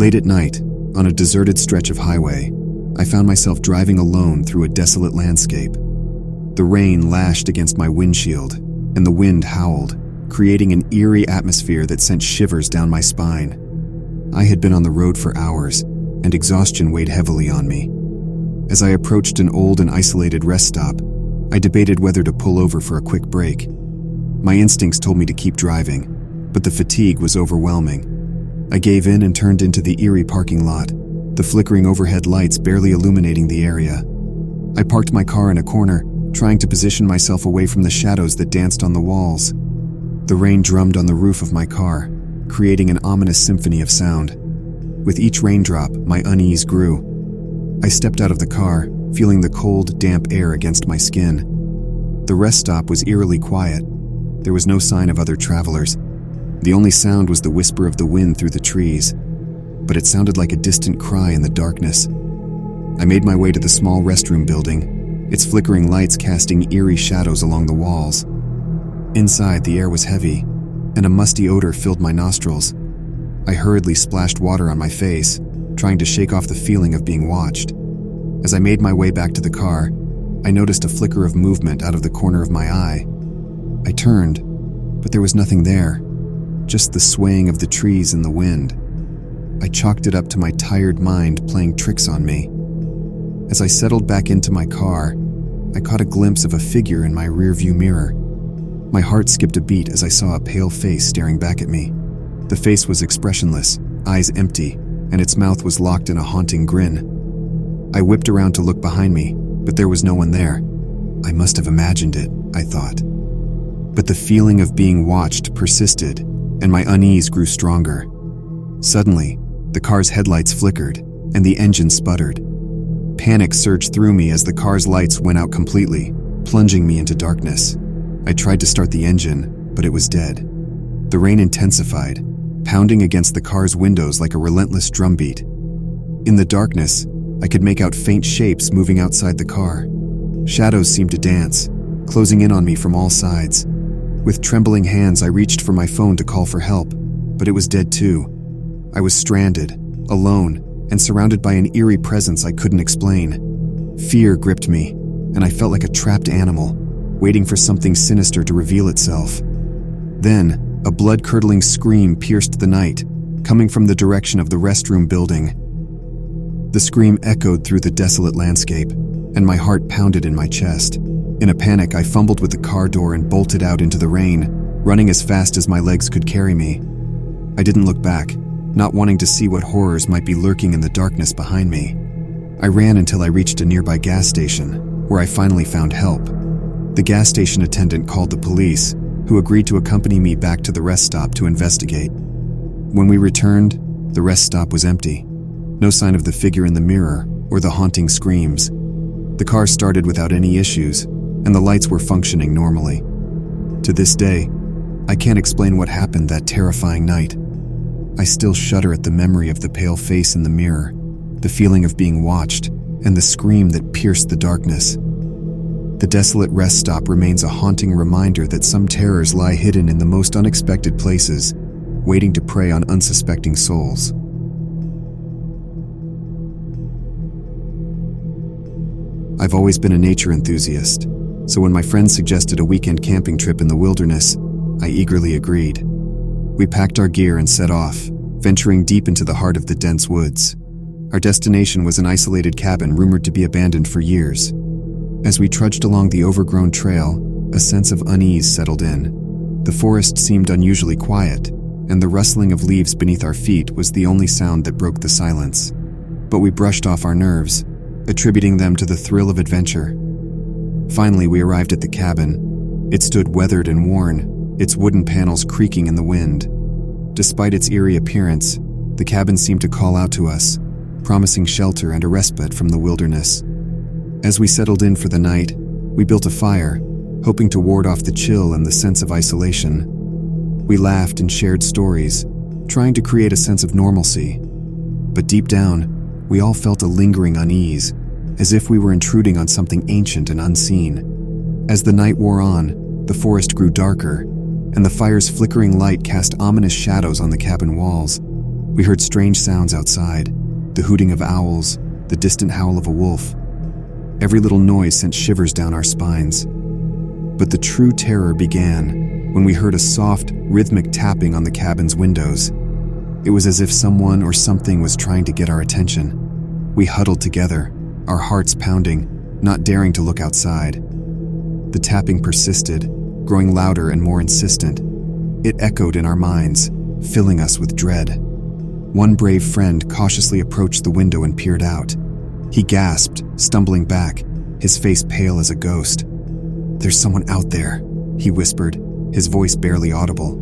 Late at night, on a deserted stretch of highway, I found myself driving alone through a desolate landscape. The rain lashed against my windshield, and the wind howled, creating an eerie atmosphere that sent shivers down my spine. I had been on the road for hours, and exhaustion weighed heavily on me. As I approached an old and isolated rest stop, I debated whether to pull over for a quick break. My instincts told me to keep driving, but the fatigue was overwhelming. I gave in and turned into the eerie parking lot, the flickering overhead lights barely illuminating the area. I parked my car in a corner, trying to position myself away from the shadows that danced on the walls. The rain drummed on the roof of my car, creating an ominous symphony of sound. With each raindrop, my unease grew. I stepped out of the car, feeling the cold, damp air against my skin. The rest stop was eerily quiet. There was no sign of other travelers. The only sound was the whisper of the wind through the trees, but it sounded like a distant cry in the darkness. I made my way to the small restroom building, its flickering lights casting eerie shadows along the walls. Inside, the air was heavy, and a musty odor filled my nostrils. I hurriedly splashed water on my face, trying to shake off the feeling of being watched. As I made my way back to the car, I noticed a flicker of movement out of the corner of my eye. I turned, but there was nothing there, just the swaying of the trees in the wind. I chalked it up to my tired mind playing tricks on me. As I settled back into my car, I caught a glimpse of a figure in my rearview mirror. My heart skipped a beat as I saw a pale face staring back at me. The face was expressionless, eyes empty, and its mouth was locked in a haunting grin. I whipped around to look behind me, but there was no one there. I must have imagined it, I thought. But the feeling of being watched persisted, and my unease grew stronger. Suddenly, the car's headlights flickered, and the engine sputtered. Panic surged through me as the car's lights went out completely, plunging me into darkness. I tried to start the engine, but it was dead. The rain intensified, pounding against the car's windows like a relentless drumbeat. In the darkness, I could make out faint shapes moving outside the car. Shadows seemed to dance, closing in on me from all sides. With trembling hands, I reached for my phone to call for help, but it was dead too. I was stranded, alone, and surrounded by an eerie presence I couldn't explain. Fear gripped me, and I felt like a trapped animal, waiting for something sinister to reveal itself. Then, a blood-curdling scream pierced the night, coming from the direction of the restroom building. The scream echoed through the desolate landscape, and my heart pounded in my chest. In a panic, I fumbled with the car door and bolted out into the rain, running as fast as my legs could carry me. I didn't look back, not wanting to see what horrors might be lurking in the darkness behind me. I ran until I reached a nearby gas station, where I finally found help. The gas station attendant called the police, who agreed to accompany me back to the rest stop to investigate. When we returned, the rest stop was empty. No sign of the figure in the mirror or the haunting screams. The car started without any issues, and the lights were functioning normally. To this day, I can't explain what happened that terrifying night. I still shudder at the memory of the pale face in the mirror, the feeling of being watched, and the scream that pierced the darkness. The desolate rest stop remains a haunting reminder that some terrors lie hidden in the most unexpected places, waiting to prey on unsuspecting souls. I've always been a nature enthusiast, so when my friends suggested a weekend camping trip in the wilderness, I eagerly agreed. We packed our gear and set off, venturing deep into the heart of the dense woods. Our destination was an isolated cabin rumored to be abandoned for years. As we trudged along the overgrown trail, a sense of unease settled in. The forest seemed unusually quiet, and the rustling of leaves beneath our feet was the only sound that broke the silence. But we brushed off our nerves, attributing them to the thrill of adventure. Finally, we arrived at the cabin. It stood weathered and worn, its wooden panels creaking in the wind. Despite its eerie appearance, the cabin seemed to call out to us, promising shelter and a respite from the wilderness. As we settled in for the night, we built a fire, hoping to ward off the chill and the sense of isolation. We laughed and shared stories, trying to create a sense of normalcy. But deep down, we all felt a lingering unease, as if we were intruding on something ancient and unseen. As the night wore on, the forest grew darker, and the fire's flickering light cast ominous shadows on the cabin walls. We heard strange sounds outside, the hooting of owls, the distant howl of a wolf. Every little noise sent shivers down our spines. But the true terror began when we heard a soft, rhythmic tapping on the cabin's windows. It was as if someone or something was trying to get our attention. We huddled together, our hearts pounding, not daring to look outside. The tapping persisted, growing louder and more insistent. It echoed in our minds, filling us with dread. One brave friend cautiously approached the window and peered out. He gasped, stumbling back, his face pale as a ghost. "There's someone out there," he whispered, his voice barely audible.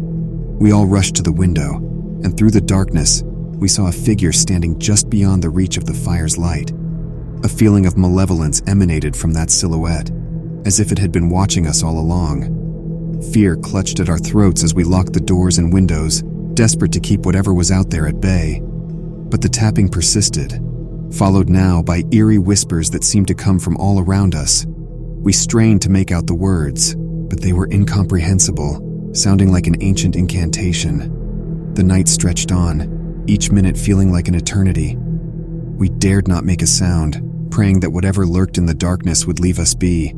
We all rushed to the window, and through the darkness, we saw a figure standing just beyond the reach of the fire's light. A feeling of malevolence emanated from that silhouette, as if it had been watching us all along. Fear clutched at our throats as we locked the doors and windows, desperate to keep whatever was out there at bay. But the tapping persisted, followed now by eerie whispers that seemed to come from all around us. We strained to make out the words, but they were incomprehensible, sounding like an ancient incantation. The night stretched on, each minute feeling like an eternity. We dared not make a sound, praying that whatever lurked in the darkness would leave us be.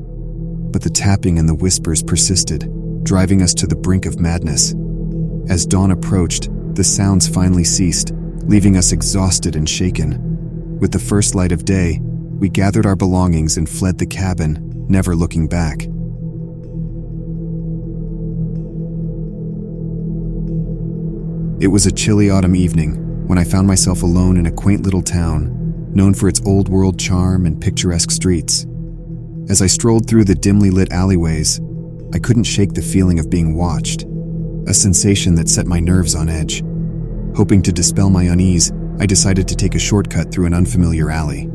But the tapping and the whispers persisted, driving us to the brink of madness. As dawn approached, the sounds finally ceased, leaving us exhausted and shaken. With the first light of day, we gathered our belongings and fled the cabin, never looking back. It was a chilly autumn evening when I found myself alone in a quaint little town, known for its old-world charm and picturesque streets. As I strolled through the dimly lit alleyways, I couldn't shake the feeling of being watched, a sensation that set my nerves on edge. Hoping to dispel my unease, I decided to take a shortcut through an unfamiliar alley.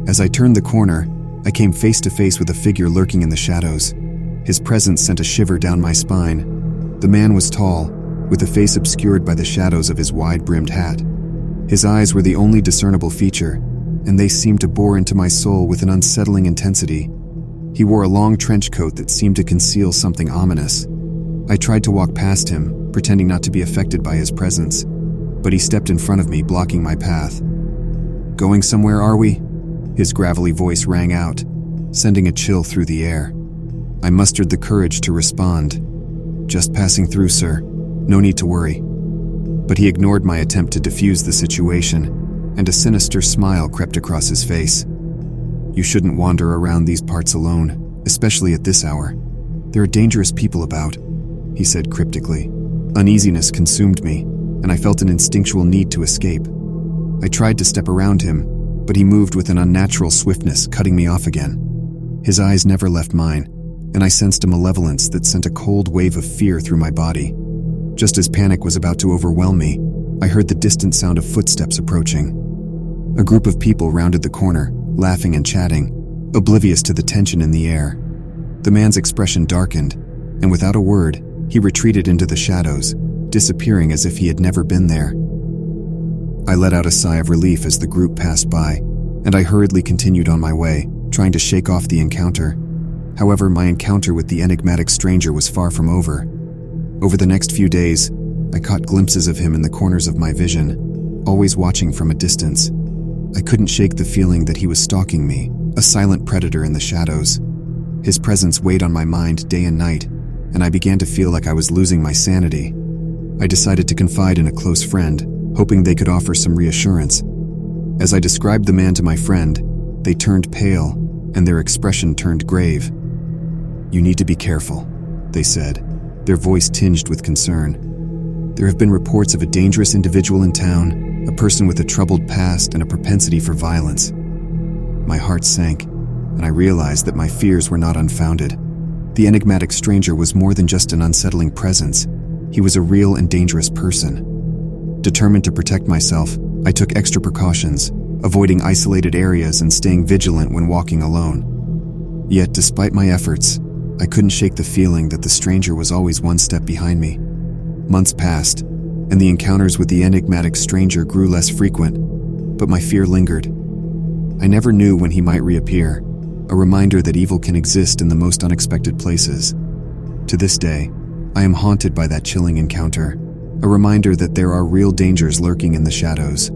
As I turned the corner, I came face to face with a figure lurking in the shadows. His presence sent a shiver down my spine. The man was tall, with a face obscured by the shadows of his wide-brimmed hat. His eyes were the only discernible feature, and they seemed to bore into my soul with an unsettling intensity. He wore a long trench coat that seemed to conceal something ominous. I tried to walk past him, pretending not to be affected by his presence, but he stepped in front of me, blocking my path. "Going somewhere, are we?" His gravelly voice rang out, sending a chill through the air. I mustered the courage to respond. "Just passing through, sir. No need to worry." But he ignored my attempt to defuse the situation, and a sinister smile crept across his face. "You shouldn't wander around these parts alone, especially at this hour. There are dangerous people about," he said cryptically. Uneasiness consumed me, and I felt an instinctual need to escape. I tried to step around him, but he moved with an unnatural swiftness, cutting me off again. His eyes never left mine, and I sensed a malevolence that sent a cold wave of fear through my body. Just as panic was about to overwhelm me, I heard the distant sound of footsteps approaching. A group of people rounded the corner, laughing and chatting, oblivious to the tension in the air. The man's expression darkened, and without a word, he retreated into the shadows, disappearing as if he had never been there. I let out a sigh of relief as the group passed by, and I hurriedly continued on my way, trying to shake off the encounter. However, my encounter with the enigmatic stranger was far from over. Over the next few days, I caught glimpses of him in the corners of my vision, always watching from a distance. I couldn't shake the feeling that he was stalking me, a silent predator in the shadows. His presence weighed on my mind day and night, and I began to feel like I was losing my sanity. I decided to confide in a close friend, hoping they could offer some reassurance. As I described the man to my friend, they turned pale, and their expression turned grave. "You need to be careful," they said, their voice tinged with concern. "There have been reports of a dangerous individual in town, a person with a troubled past and a propensity for violence." My heart sank, and I realized that my fears were not unfounded. The enigmatic stranger was more than just an unsettling presence. He was a real and dangerous person. Determined to protect myself, I took extra precautions, avoiding isolated areas and staying vigilant when walking alone. Yet, despite my efforts, I couldn't shake the feeling that the stranger was always one step behind me. Months passed, and the encounters with the enigmatic stranger grew less frequent, but my fear lingered. I never knew when he might reappear, a reminder that evil can exist in the most unexpected places. To this day, I am haunted by that chilling encounter, a reminder that there are real dangers lurking in the shadows.